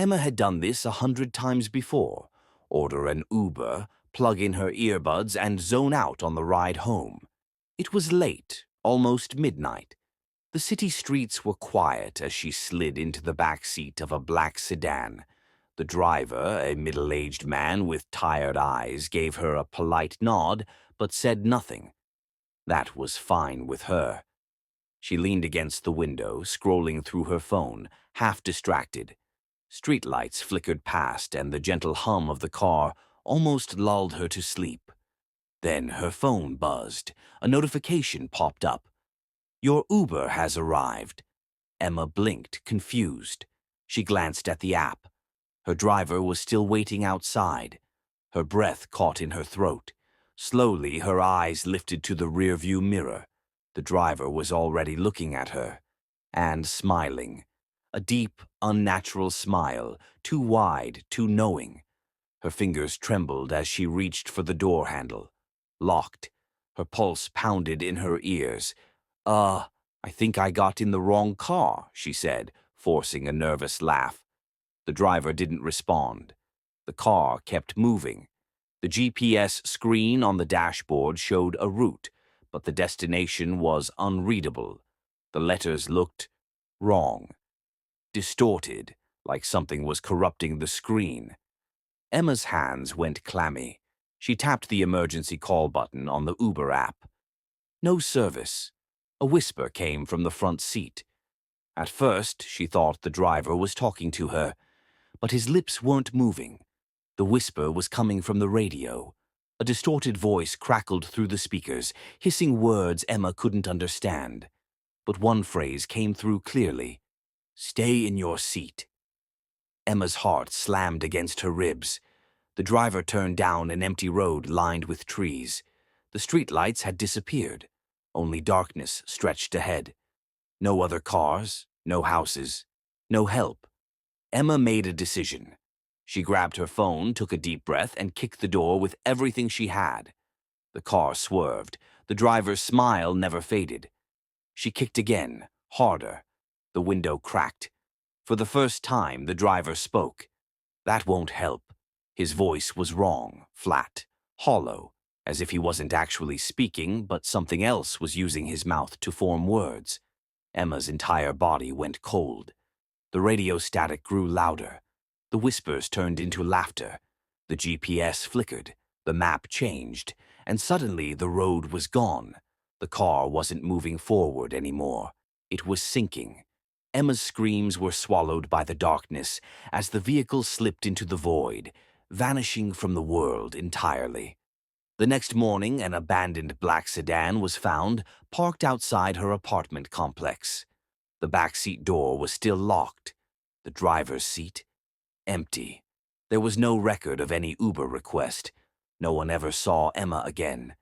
Emma had done this 100 times before. Order an Uber, plug in her earbuds, and zone out on the ride home. It was late, almost midnight. The city streets were quiet as she slid into the back seat of a black sedan. The driver, a middle-aged man with tired eyes, gave her a polite nod but said nothing. That was fine with her. She leaned against the window, scrolling through her phone, half distracted. Streetlights flickered past, and the gentle hum of the car almost lulled her to sleep. Then her phone buzzed. A notification popped up. "Your Uber has arrived." Emma blinked, confused. She glanced at the app. Her driver was still waiting outside. Her breath caught in her throat. Slowly, her eyes lifted to the rearview mirror. The driver was already looking at her, and smiling. A deep, unnatural smile, too wide, too knowing. Her fingers trembled as she reached for the door handle. Locked. Her pulse pounded in her ears. I think I got in the wrong car," she said, forcing a nervous laugh. The driver didn't respond. The car kept moving. The GPS screen on the dashboard showed a route, but the destination was unreadable. The letters looked wrong, distorted, like something was corrupting the screen. Emma's hands went clammy. She tapped the emergency call button on the Uber app. No service. A whisper came from the front seat. At first, she thought the driver was talking to her, but his lips weren't moving. The whisper was coming from the radio. A distorted voice crackled through the speakers, hissing words Emma couldn't understand. But one phrase came through clearly. "Stay in your seat." Emma's heart slammed against her ribs. The driver turned down an empty road lined with trees. The streetlights had disappeared. Only darkness stretched ahead. No other cars, no houses, no help. Emma made a decision. She grabbed her phone, took a deep breath, and kicked the door with everything she had. The car swerved. The driver's smile never faded. She kicked again, harder. The window cracked. For the first time, the driver spoke. "That won't help." His voice was wrong, flat, hollow, as if he wasn't actually speaking, but something else was using his mouth to form words. Emma's entire body went cold. The radio static grew louder. The whispers turned into laughter. The GPS flickered. The map changed. And suddenly the road was gone. The car wasn't moving forward anymore. It was sinking. Emma's screams were swallowed by the darkness as the vehicle slipped into the void, vanishing from the world entirely. The next morning, an abandoned black sedan was found, parked outside her apartment complex. The backseat door was still locked. The driver's seat, empty. There was no record of any Uber request. No one ever saw Emma again.